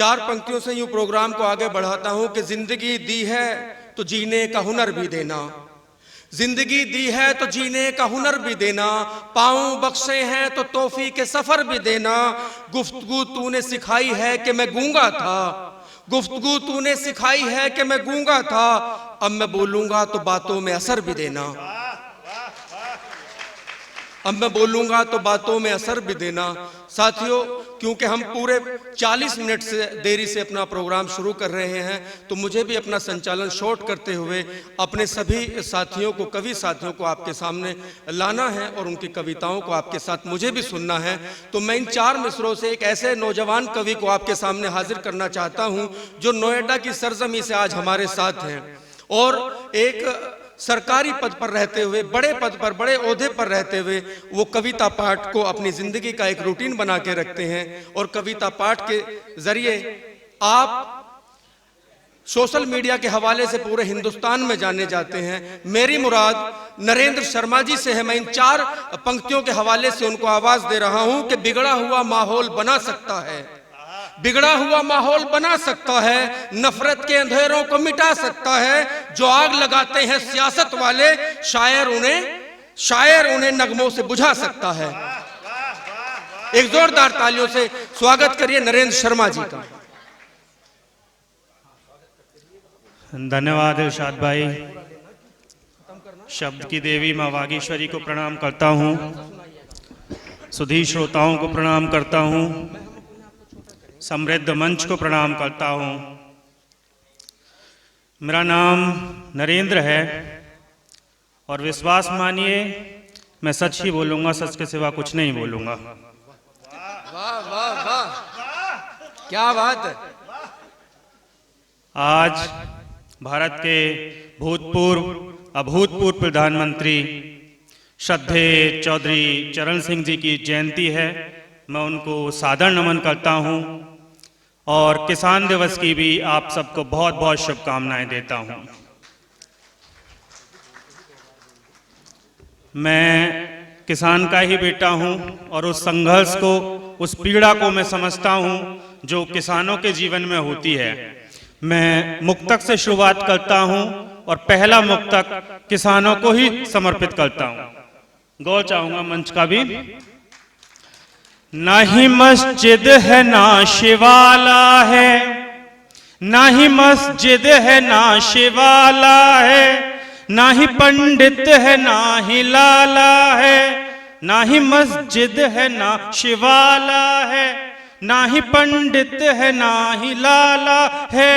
चार पंक्तियों से यूं प्रोग्राम को आगे बढ़ाता हूं कि जिंदगी दी है तो जीने का हुनर भी देना, जिंदगी दी है तो जीने का हुनर भी देना, पाँव बख्शे हैं तो तोहफी के सफर भी देना। गुफ्तगू तूने सिखाई है कि मैं गूंगा था, गुफ्तगू तूने सिखाई है कि मैं गूंगा था, अब मैं बोलूंगा तो बातों में असर भी देना, अब मैं बोलूंगा तो बातों में असर भी देना। साथियों, क्योंकि हम पूरे 40 मिनट से देरी से अपना प्रोग्राम शुरू कर रहे हैं, तो मुझे भी अपना संचालन शॉर्ट करते हुए अपने सभी साथियों को, कवि साथियों को आपके सामने लाना है और उनकी कविताओं को आपके साथ मुझे भी सुनना है। तो मैं इन 4 मिसरों से एक ऐसे नौजवान कवि को आपके सामने हाजिर करना चाहता हूं जो नोएडा की सरजमी से आज हमारे साथ हैं और एक सरकारी पद पर रहते हुए, बड़े पद पर, बड़े ओहदे पर रहते हुए वो कविता पाठ को अपनी जिंदगी का एक रूटीन बना के रखते हैं और कविता पाठ के जरिए आप सोशल मीडिया के हवाले से पूरे हिंदुस्तान में जाने जाते हैं। मेरी मुराद नरेंद्र शर्मा जी से है। मैं इन 4 पंक्तियों के हवाले से उनको आवाज दे रहा हूं कि बिगड़ा हुआ माहौल बना सकता है, बिगड़ा हुआ माहौल बना सकता है, नफरत के अंधेरों को मिटा सकता है। जो आग लगाते हैं सियासत वाले, शायर उन्हें नगमों से बुझा सकता है। एक जोरदार तालियों से स्वागत करिए नरेंद्र शर्मा जी का। धन्यवाद इरशाद भाई। शब्द की देवी माँ वागीश्वरी को प्रणाम करता हूँ, सुधी श्रोताओं को प्रणाम करता हूँ, समृद्ध मंच को प्रणाम करता हूँ। मेरा नाम नरेंद्र है और विश्वास मानिए मैं सच ही बोलूँगा, सच के सिवा कुछ नहीं बोलूँगा। वाह वाह वाह, क्या बात है। आज भारत के भूतपूर्व अभूतपूर्व प्रधानमंत्री श्रद्धेय चौधरी चरण सिंह जी की जयंती है। मैं उनको सादर नमन करता हूँ और किसान दिवस की भी आप सबको बहुत बहुत शुभकामनाएं देता हूँ। मैं किसान का ही बेटा हूँ और उस संघर्ष को, उस पीड़ा को मैं समझता हूँ जो किसानों के जीवन में होती है। मैं मुक्तक से शुरुआत करता हूँ और पहला मुक्तक किसानों को ही समर्पित करता हूँ। गौर चाहूंगा मंच का भी। ना ही मस्जिद है ना शिवाला है, ना ही मस्जिद है ना शिवाला है, ना ही पंडित है ना ही लाला है, ना ही मस्जिद है ना शिवाला है, ना ही पंडित है ना ही लाला है।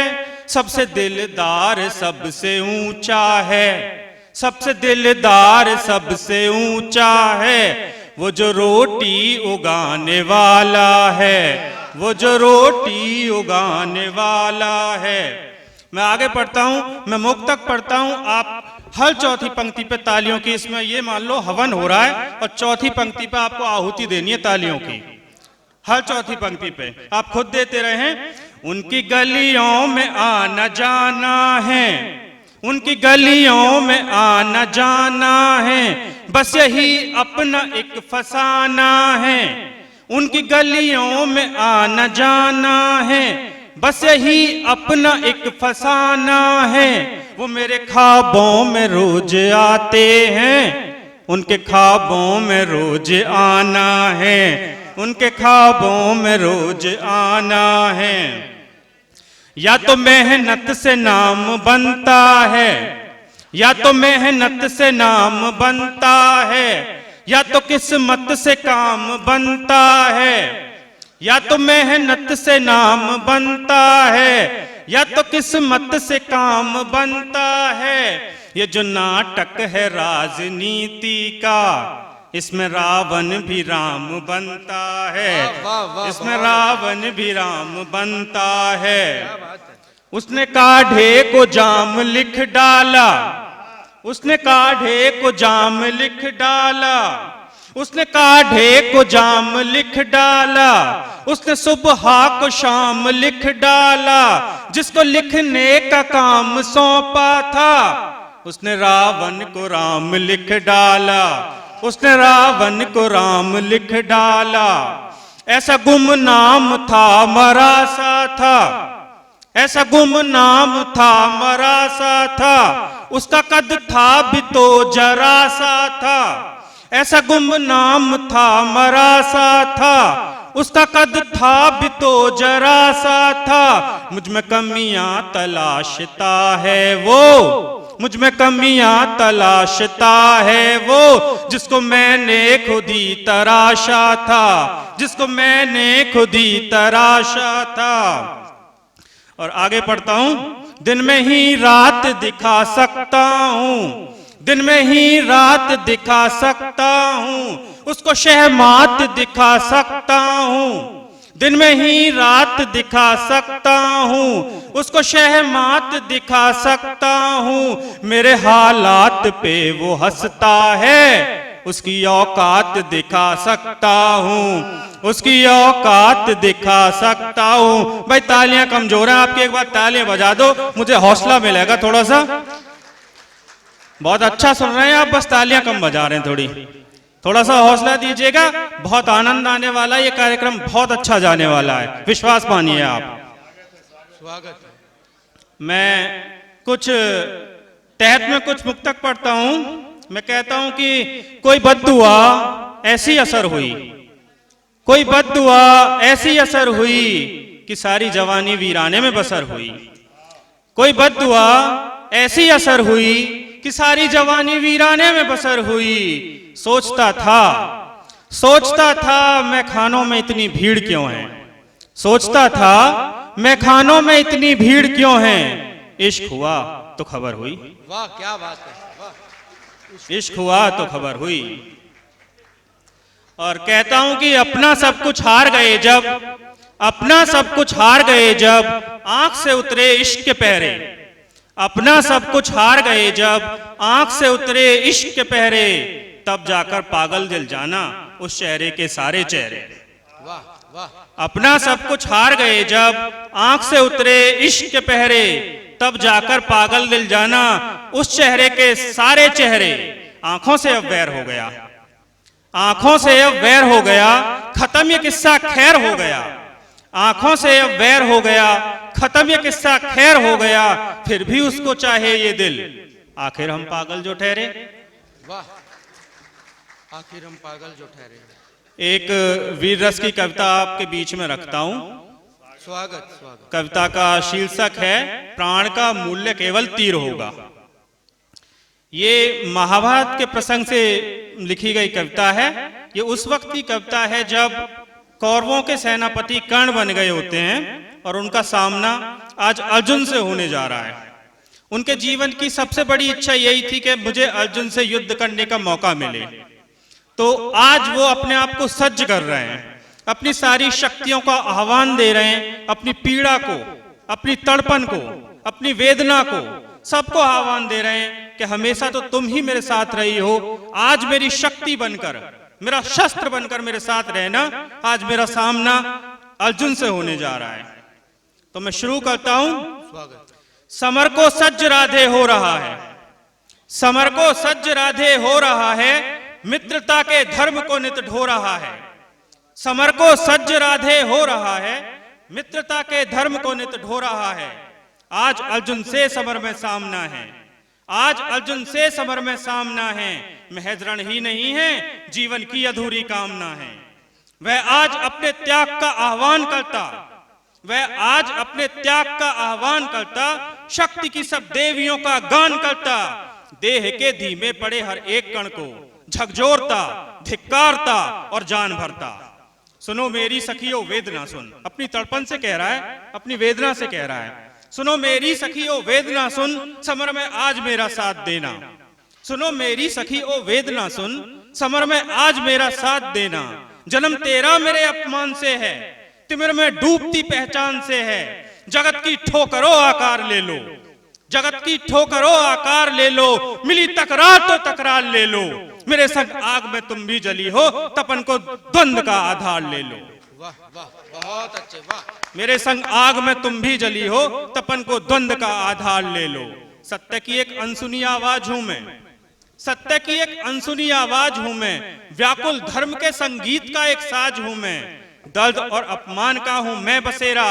सबसे दिलदार सबसे ऊंचा है, सबसे दिलदार सबसे ऊंचा है, वो जो रोटी उगाने वाला है, वो जो रोटी उगाने वाला है। मैं आगे पढ़ता हूं, मैं मुक्तक पढ़ता हूं। आप हर चौथी पंक्ति पे तालियों की, इसमें ये मान लो हवन हो रहा है और चौथी पंक्ति पे आपको आहुति देनी है तालियों की। हर चौथी पंक्ति पे आप खुद देते रहें। उनकी गलियों में आना जाना है, उनकी गलियों में आना जाना है, बस यही अपना एक फसाना है। उनकी गलियों में आना जाना है, बस यही अपना एक फसाना है। वो मेरे ख्वाबों में रोज आते हैं, उनके ख्वाबों में रोज आना है, उनके ख्वाबों में रोज आना है। या तो मेहनत से नाम बनता है, या तो मेहनत से नाम बनता है, या तो किस्मत से काम बनता है। या तो मेहनत से नाम बनता है, या तो किस्मत से काम बनता है। ये जो नाटक है राजनीति का, इसमें रावण भी राम बनता है, इसमें रावण भी राम बनता है। उसने काढ़े को जाम लिख डाला, उसने काढ़े को जाम लिख डाला, उसने काढ़े को जाम लिख डाला, उसने सुबह को शाम लिख डाला। जिसको लिखने का काम सौंपा था, उसने रावण को राम लिख डाला, उसने रावण को राम लिख डाला। ऐसा गुमनाम था मरा सा था, ऐसा गुमनाम था मरा सा था, उसका कद था भी तो जरा सा था। ऐसा गुमनाम था मरा सा था, उसका कद था भी तो जरा सा था। मुझ में कमियां तलाशता है वो, मुझ में कमियां तलाशता है वो, जिसको मैंने खुद ही तराशा था, जिसको मैंने खुद ही तराशा था। और आगे पढ़ता हूं। दिन में ही रात दिखा सकता हूं, दिन में ही रात दिखा सकता हूं, उसको शहमात दिखा सकता हूं। दिन में ही रात दिखा सकता हूं, उसको शहमात दिखा सकता हूं। मेरे हालात पे वो हंसता है, उसकी औकात दिखा सकता हूं, उसकी औकात दिखा सकता हूं। भाई तालियां कमजोर हैं आपकी, एक बार तालियां बजा दो, मुझे हौसला मिलेगा थोड़ा सा। बहुत अच्छा सुन रहे हैं आप, बस तालियां कम बजा रहे हैं, थोड़ा सा हौसला दीजिएगा। बहुत आनंद आने वाला है, ये कार्यक्रम बहुत अच्छा जाने वाला है, विश्वास मानिए आप। स्वागत। मैं कुछ तहत में कुछ मुक्तक पढ़ता हूं। मैं कहता हूं कि कोई बद्दुआ ऐसी असर हुई, कोई बद्दुआ ऐसी असर हुई कि सारी जवानी वीराने में बसर हुई। कोई बद्दुआ ऐसी असर हुई कि सारी जवानी वीराने में बसर हुई। सोचता था मैं खानों में इतनी भीड़ क्यों है, सोचता था मैं खानों में इतनी भीड़ क्यों है। इश्क हुआ तो खबर हुई, वाह क्या बात है, वाह। इश्क हुआ तो खबर हुई। और कहता हूं कि अपना सब कुछ हार गए जब, अपना सब कुछ हार गए जब आंख से उतरे इश्क के पहरे। अपना सब कुछ हार गए जब आंख से उतरे इश्क के पहरे, तब जाकर पागल दिल जाना उस चेहरे के सारे चेहरे। वाह वाह। अपना सब कुछ हार गए जब आंख से उतरे इश्क के पहरे, तब जाकर पागल दिल जाना उस चेहरे के सारे चेहरे। आंखों से अब वैर हो गया, आंखों से अब वैर हो गया, खत्म ये किस्सा खैर हो गया। आंखों से अब वैर हो गया, खत्म ये किस्सा खैर हो गया। फिर भी उसको चाहे ये दिल, आखिर हम पागल जो ठहरे। वाह, आखिर हम पागल जो ठहरे। एक वीर रस की कविता आपके बीच में रखता हूं। स्वागत स्वागत। कविता का शीर्षक है प्राण का मूल्य केवल तीर होगा। ये महाभारत के प्रसंग से लिखी गई कविता है। ये उस वक्त की कविता है जब कौरवों के सेनापति कर्ण बन गए होते हैं और उनका सामना आज अर्जुन से होने जा रहा है। उनके जीवन की सबसे बड़ी इच्छा यही थी कि मुझे अर्जुन से युद्ध करने का मौका मिले। तो आज वो अपने आप को सज्ज कर रहे हैं, अपनी सारी शक्तियों का आह्वान दे रहे हैं, अपनी पीड़ा को, अपनी तड़पन को, अपनी वेदना को, सबको आह्वान दे रहे हैं कि हमेशा तो तुम ही मेरे साथ रही हो। आज मेरी शक्ति बनकर, मेरा शस्त्र बनकर मेरे साथ रहना। आज मेरा सामना अर्जुन से होने जा रहा है। तो मैं शुरू करता हूं। स्वागत। समर को सज्ज राधे हो रहा है, समर को सज्ज राधे हो रहा है, मित्रता के धर्म को नित ढो रहा है। समर को सज्ज राधे हो रहा है, मित्रता के धर्म को नित ढो रहा है। आज अर्जुन से समर में सामना है, आज अर्जुन से समर में सामना है। महज रण ही नहीं है, जीवन की अधूरी कामना है। वह आज अपने त्याग का आह्वान करता, वह आज अपने त्याग का आह्वान करता, शक्ति की सब देवियों का गान करता। देह के धीमे पड़े हर एक कण को झकझोरता, धिक्कारता और जान भरता। सुनो मेरी सखियों वेदना सुन, अपनी तड़पन से कह रहा है, अपनी वेदना से कह रहा है। सुनो मेरी सखी ओ वेदना सुन, समर में आज मेरा साथ देना। सुनो मेरी सखी ओ वेदना सुन, समर में आज मेरा साथ देना। जन्म तेरा मेरे अपमान से है, तिमिर में डूबती पहचान से है। जगत की ठोकरो आकार ले लो, जगत की ठोकरो आकार ले लो। मिली तकरार तो तकरार ले लो, मेरे संग आग में तुम भी जली हो, तपन को द्वंद का आधार ले लो। वाह वाह, बहुत अच्छे, वाह। मेरे संग आग में तुम भी जली हो, तपन को द्वंद का आधार ले लो। सत्य की एक अनसुनी आवाज हूं मैं, सत्य की एक अनसुनी आवाज हूं मैं। व्याकुल धर्म के संगीत का एक साज हूं मैं। दर्द और अपमान का हूं मैं बसेरा,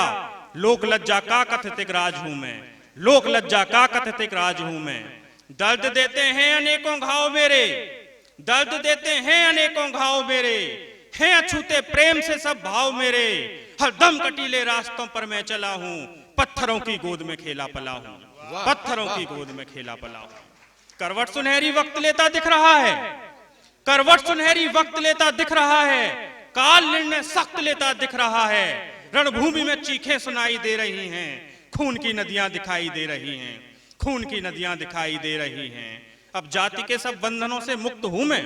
लोक लज्जा का कथित राज हूं मैं, लोक लज्जा का कथित राज हूं मैं। दर्द देते हैं अनेकों घाव मेरे, दर्द देते हैं अनेकों घाव मेरे, हैं अछूते प्रेम से सब भाव मेरे, हर दम कटीले रास्तों पर मैं चला हूं, पत्थरों की गोद में खेला पला हूं, पत्थरों की गोद में खेला पला हूं। करवट सुनहरी वक्त लेता दिख रहा है, करवट सुनहरी वक्त लेता दिख रहा है, काल निर्णय सख्त लेता दिख रहा है, रणभूमि में चीखें सुनाई दे रही हैं, खून की नदियां दिखाई दे रही हैं, खून की नदियां दिखाई दे रही हैं। अब जाति के सब बंधनों से मुक्त हूं मैं,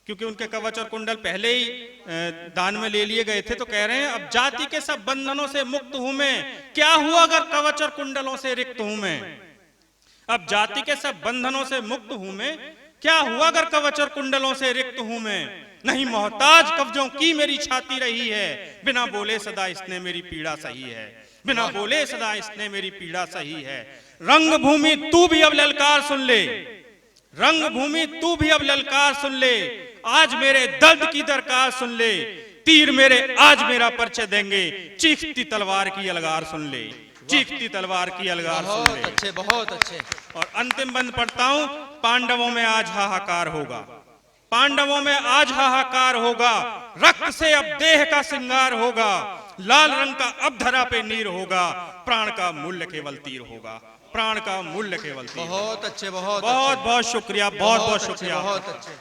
क्योंकि उनके कवच और कुंडल पहले ही दान में ले लिए गए थे, तो कह रहे हैं अब जाति के सब बंधनों से मुक्त हूं मैं, क्या हुआ अगर कवच और कुंडलों से रिक्त हूं मैं। अब जाति के सब बंधनों से मुक्त हूं मैं, क्या हुआ अगर कवच और कुंडलों से रिक्त हूं मैं। नहीं मोहताज कब्जों की मेरी छाती रही है, बिना बोले सदा इसने मेरी पीड़ा सही है, बिना बोले सदा इसने मेरी पीड़ा सही है। रंग भूमि तू भी अब ललकार सुन ले, रंग भूमि तू भी अब ललकार सुन ले, आज मेरे दर्द की दरकार सुन ले, तीर मेरे आज मेरा परिचय देंगे, चीखती तलवार की अलगार सुन ले, चीखती तलवार की अलगार सुन ले। बहुत अच्छे, बहुत अच्छे। और अंतिम बंद पढ़ता हूं, पांडवों में आज हाहाकार होगा, पांडवों में आज हाहाकार होगा, रक्त से अब देह का श्रृंगार होगा, लाल रंग का अब धरा पे नीर होगा, प्राण का मूल्य केवल तीर होगा, प्राण का मूल्य केवल तीर। बहुत अच्छे, बहुत बहुत बहुत शुक्रिया, बहुत बहुत शुक्रिया। बहुत अच्छे।